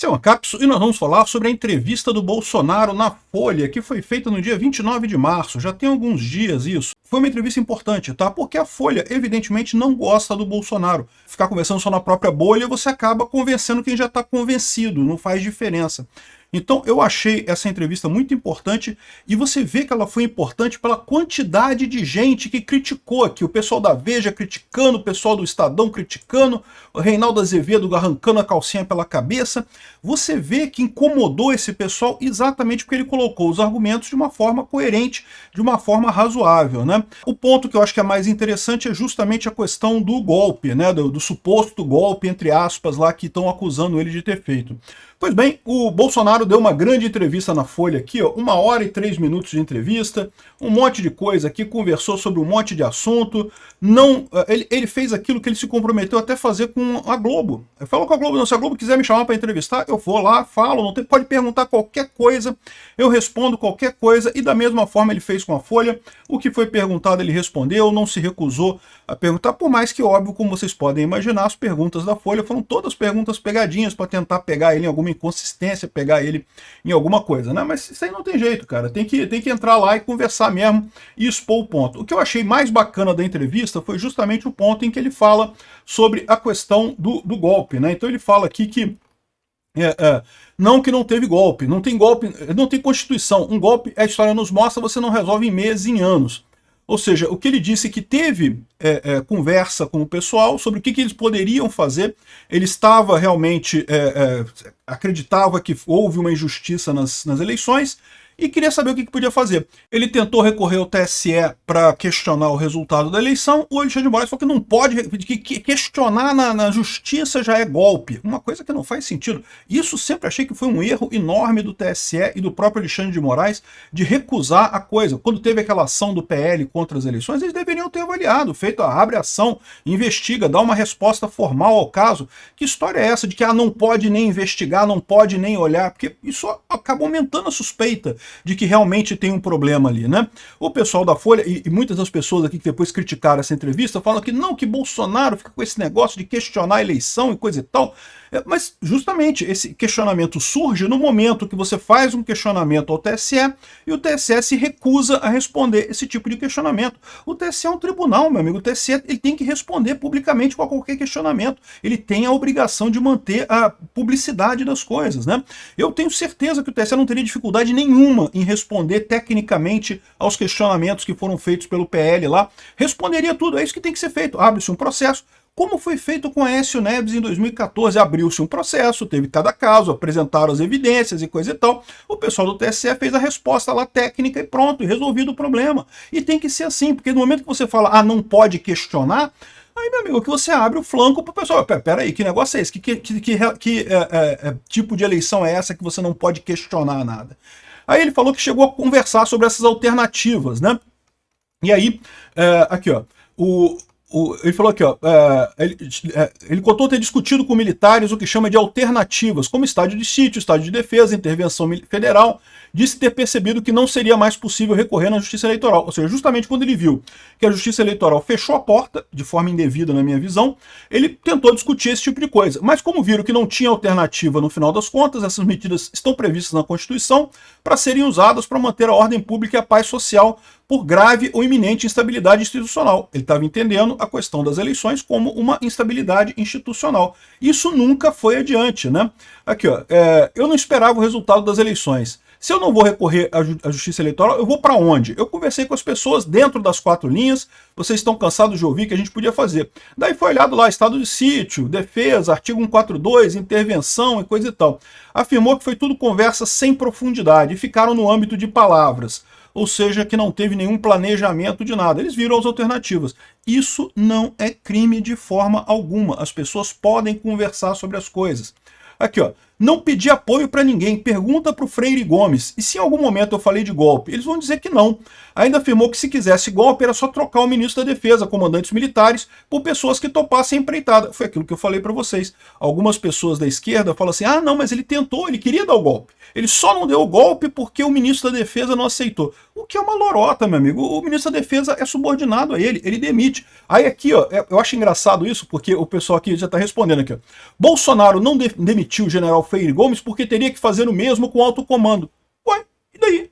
Esse é uma cápsula e nós vamos falar sobre a entrevista do Bolsonaro na Folha, que foi feita no dia 29 de março, já tem alguns dias isso. Foi uma entrevista importante, tá? Porque a Folha, evidentemente, não gosta do Bolsonaro. Ficar conversando só na própria bolha, você acaba convencendo quem já está convencido, não faz diferença. Então eu achei essa entrevista muito importante e você vê que ela foi importante pela quantidade de gente que criticou aqui. O pessoal da Veja criticando, o pessoal do Estadão criticando, o Reinaldo Azevedo arrancando a calcinha pela cabeça. Você vê que incomodou esse pessoal exatamente porque ele colocou os argumentos de uma forma coerente, de uma forma razoável, né? O ponto que eu acho que é mais interessante é justamente a questão do golpe, né? Do suposto golpe, entre aspas, lá que estão acusando ele de ter feito. Pois bem, o Bolsonaro deu uma grande entrevista na Folha aqui, ó, 1 hora e 3 minutos de entrevista, um monte de coisa aqui, conversou sobre um monte de assunto, ele fez aquilo que ele se comprometeu até fazer com a Globo. Ele falou com a Globo, não, se a Globo quiser me chamar para entrevistar, eu vou lá, falo, não tem, pode perguntar qualquer coisa, eu respondo qualquer coisa, e da mesma forma ele fez com a Folha, o que foi perguntado ele respondeu, não se recusou a perguntar, por mais que, óbvio, como vocês podem imaginar, as perguntas da Folha foram todas perguntas pegadinhas para tentar pegar ele em alguma inconsistência, pegar ele em alguma coisa, né? Mas isso aí não tem jeito, cara. Tem que entrar lá e conversar mesmo e expor o ponto. O que eu achei mais bacana da entrevista foi justamente o ponto em que ele fala sobre a questão do golpe, né? Então ele fala aqui que não que não teve golpe, não tem Constituição. Um golpe, a história nos mostra, você não resolve em meses, em anos. Ou seja, o que ele disse que teve conversa com o pessoal sobre o que eles poderiam fazer. Ele estava realmente, acreditava que houve uma injustiça nas eleições e queria saber o que podia fazer. Ele tentou recorrer ao TSE para questionar o resultado da eleição. O Alexandre de Moraes falou que não pode, que questionar na justiça já é golpe. Uma coisa que não faz sentido. Isso sempre achei que foi um erro enorme do TSE e do próprio Alexandre de Moraes de recusar a coisa. Quando teve aquela ação do PL contra as eleições, eles deveriam ter avaliado, feito abre ação, investiga, dá uma resposta formal ao caso. Que história é essa de que não pode nem investigar, não pode nem olhar? Porque isso acaba aumentando a suspeita de que realmente tem um problema ali, né? O pessoal da Folha, e muitas das pessoas aqui que depois criticaram essa entrevista, falam que não, que Bolsonaro fica com esse negócio de questionar a eleição e coisa e tal. Mas justamente esse questionamento surge no momento que você faz um questionamento ao TSE e o TSE se recusa a responder esse tipo de questionamento. O TSE é um tribunal, meu amigo. O TSE ele tem que responder publicamente com qualquer questionamento. Ele tem a obrigação de manter a publicidade das coisas, né? Eu tenho certeza que o TSE não teria dificuldade nenhuma em responder tecnicamente aos questionamentos que foram feitos pelo PL lá. Responderia tudo, é isso que tem que ser feito. Abre-se um processo. Como foi feito com Aécio Neves em 2014, abriu-se um processo, teve cada caso, apresentaram as evidências e coisa e tal. O pessoal do TSE fez a resposta lá técnica e pronto, e resolvido o problema. E tem que ser assim, porque no momento que você fala, não pode questionar, aí, meu amigo, que você abre o flanco para o pessoal. Peraí, que negócio é esse? Que tipo de eleição é essa que você não pode questionar nada? Aí ele falou que chegou a conversar sobre essas alternativas, né? E aí, aqui, ó, ele falou aqui, ó, ele contou ter discutido com militares o que chama de alternativas, como estádio de sítio, estádio de defesa, intervenção federal. Disse ter percebido que não seria mais possível recorrer na Justiça Eleitoral. Ou seja, justamente quando ele viu que a Justiça Eleitoral fechou a porta, de forma indevida na minha visão, ele tentou discutir esse tipo de coisa. Mas como viram que não tinha alternativa no final das contas, essas medidas estão previstas na Constituição para serem usadas para manter a ordem pública e a paz social por grave ou iminente instabilidade institucional. Ele estava entendendo a questão das eleições como uma instabilidade institucional. Isso nunca foi adiante, né? Aqui, ó, eu não esperava o resultado das eleições. Se eu não vou recorrer à Justiça Eleitoral, eu vou para onde? Eu conversei com as pessoas dentro das 4 linhas, vocês estão cansados de ouvir que a gente podia fazer. Daí foi olhado lá, estado de sítio, defesa, artigo 142, intervenção e coisa e tal. Afirmou que foi tudo conversa sem profundidade e ficaram no âmbito de palavras. Ou seja, que não teve nenhum planejamento de nada. Eles viram as alternativas. Isso não é crime de forma alguma. As pessoas podem conversar sobre as coisas. Aqui, ó. Não pedi apoio para ninguém. Pergunta para o Freire Gomes. E se em algum momento eu falei de golpe? Eles vão dizer que não. Ainda afirmou que se quisesse golpe era só trocar o ministro da Defesa, comandantes militares, por pessoas que topassem a empreitada. Foi aquilo que eu falei para vocês. Algumas pessoas da esquerda falam assim, não, mas ele tentou, ele queria dar o golpe. Ele só não deu o golpe porque o ministro da Defesa não aceitou. O que é uma lorota, meu amigo. O ministro da Defesa é subordinado a ele demite. Aí aqui, ó, eu acho engraçado isso, porque o pessoal aqui já está respondendo aqui, ó. Bolsonaro não demitiu o general Freire Gomes porque teria que fazer o mesmo com o alto comando. Ué, e daí?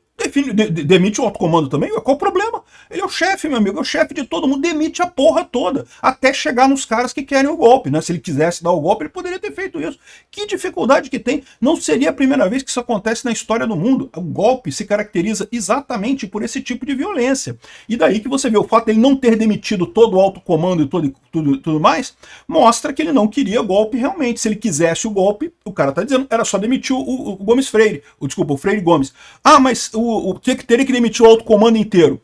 Demite o alto comando também? Qual o problema? Ele é o chefe, meu amigo, é o chefe de todo mundo, demite a porra toda, até chegar nos caras que querem o golpe, né? Se ele quisesse dar o golpe, ele poderia ter feito isso. Que dificuldade que tem? Não seria a primeira vez que isso acontece na história do mundo. O golpe se caracteriza exatamente por esse tipo de violência. E daí que você vê o fato de ele não ter demitido todo o alto comando e tudo mais, mostra que ele não queria golpe realmente. Se ele quisesse o golpe, o cara tá dizendo, era só demitir o Gomes Freire, o Freire Gomes. Ah, mas teria que demitir o alto comando inteiro.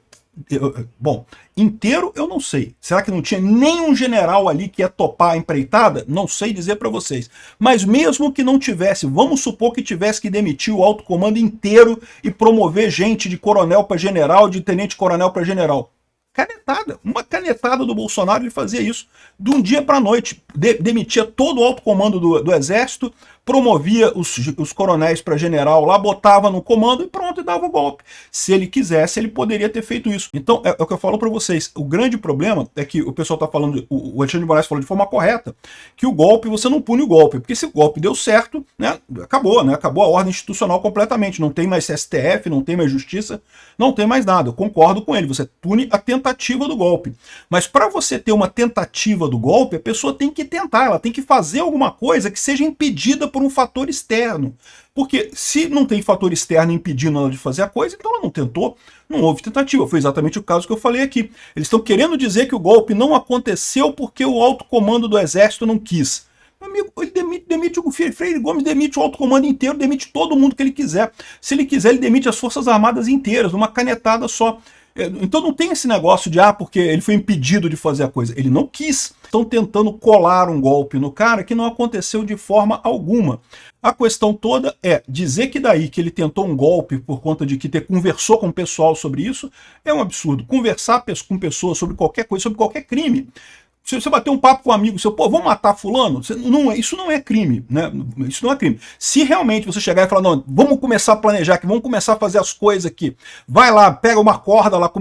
Bom, inteiro eu não sei. Será que não tinha nenhum general ali que ia topar a empreitada? Não sei dizer para vocês. Mas mesmo que não tivesse, vamos supor que tivesse que demitir o alto comando inteiro e promover gente de coronel para general, de tenente coronel para general. Canetada, uma canetada do Bolsonaro, ele fazia isso de um dia para a noite, demitia todo o alto comando do exército, promovia os coronéis para general lá, botava no comando e pronto, e dava o golpe. Se ele quisesse, ele poderia ter feito isso. Então, é o que eu falo para vocês, o grande problema é que o pessoal está falando, o Alexandre de Moraes falou de forma correta, que o golpe, você não pune o golpe, porque se o golpe deu certo, né, acabou a ordem institucional completamente, não tem mais STF, não tem mais justiça, não tem mais nada. Eu concordo com ele, você pune a tentativa do golpe. Mas para você ter uma tentativa do golpe, a pessoa tem que tentar, ela tem que fazer alguma coisa que seja impedida por um fator externo. Porque se não tem fator externo impedindo ela de fazer a coisa, então ela não tentou, não houve tentativa. Foi exatamente o caso que eu falei aqui. Eles estão querendo dizer que o golpe não aconteceu porque o alto comando do exército não quis. Meu amigo, ele demite o Freire Gomes, demite o alto comando inteiro, demite todo mundo que ele quiser. Se ele quiser, ele demite as Forças Armadas inteiras, numa canetada só. Então não tem esse negócio de, porque ele foi impedido de fazer a coisa. Ele não quis. Estão tentando colar um golpe no cara que não aconteceu de forma alguma. A questão toda é dizer que daí que ele tentou um golpe por conta de que conversou com o pessoal sobre isso, é um absurdo. Conversar com pessoas sobre qualquer coisa, sobre qualquer crime. Se você bater um papo com um amigo seu, vamos matar fulano? Isso não é crime, né? Isso não é crime. Se realmente você chegar e falar, não, vamos começar a planejar aqui, vamos começar a fazer as coisas aqui, vai lá, pega uma corda lá,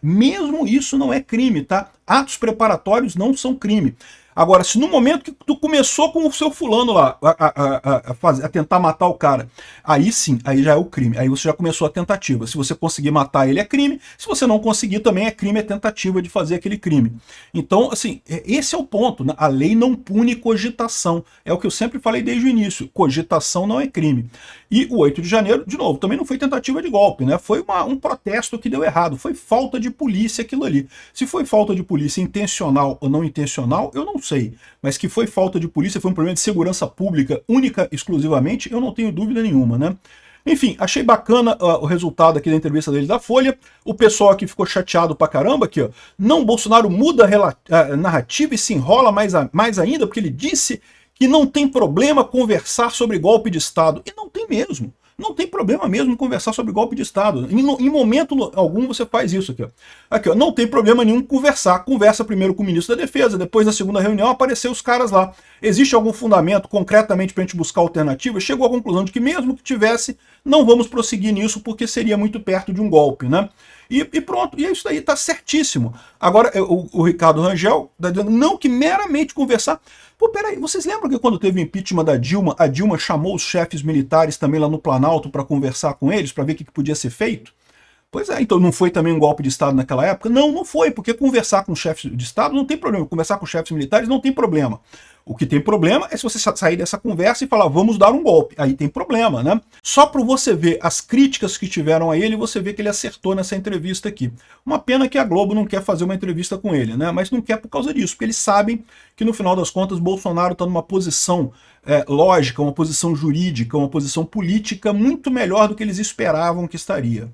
mesmo isso não é crime, tá? Atos preparatórios não são crime. Agora, se no momento que tu começou com o seu fulano lá a tentar matar o cara, aí sim, aí já é o crime. Aí você já começou a tentativa. Se você conseguir matar ele, é crime. Se você não conseguir, também é crime, é tentativa de fazer aquele crime. Então, assim, esse é o ponto. A lei não pune cogitação. É o que eu sempre falei desde o início. Cogitação não é crime. E o 8 de janeiro, de novo, também não foi tentativa de golpe, né? Foi um protesto que deu errado. Foi falta de polícia aquilo ali. Se foi falta de polícia intencional ou não intencional, eu não sei. Mas que foi falta de polícia, foi um problema de segurança pública única, exclusivamente, eu não tenho dúvida nenhuma, né? Enfim, achei bacana o resultado aqui da entrevista dele da Folha. O pessoal aqui ficou chateado pra caramba aqui, ó. Não, Bolsonaro muda a narrativa e se enrola mais ainda, porque ele disse que não tem problema conversar sobre golpe de Estado. E não tem mesmo. Não tem problema mesmo conversar sobre golpe de Estado. Em momento algum você faz isso aqui, ó. Aqui, ó. Não tem problema nenhum conversar. Conversa primeiro com o ministro da Defesa, depois na segunda reunião apareceu os caras lá. Existe algum fundamento concretamente para a gente buscar alternativas? Chegou à conclusão de que mesmo que tivesse, não vamos prosseguir nisso porque seria muito perto de um golpe, né? E pronto, e é isso daí, tá certíssimo. Agora, o Ricardo Rangel tá dizendo, não, que meramente conversar. Pô, peraí, vocês lembram que quando teve o impeachment da Dilma, a Dilma chamou os chefes militares também lá no Planalto para conversar com eles, para ver o que podia ser feito? Pois é, então não foi também um golpe de Estado naquela época? Não, não foi, porque conversar com chefes de Estado não tem problema, conversar com chefes militares não tem problema. O que tem problema é se você sair dessa conversa e falar, vamos dar um golpe. Aí tem problema, né? Só para você ver as críticas que tiveram a ele, você vê que ele acertou nessa entrevista aqui. Uma pena que a Globo não quer fazer uma entrevista com ele, né? Mas não quer por causa disso, porque eles sabem que no final das contas Bolsonaro está numa posição lógica, uma posição jurídica, uma posição política muito melhor do que eles esperavam que estaria.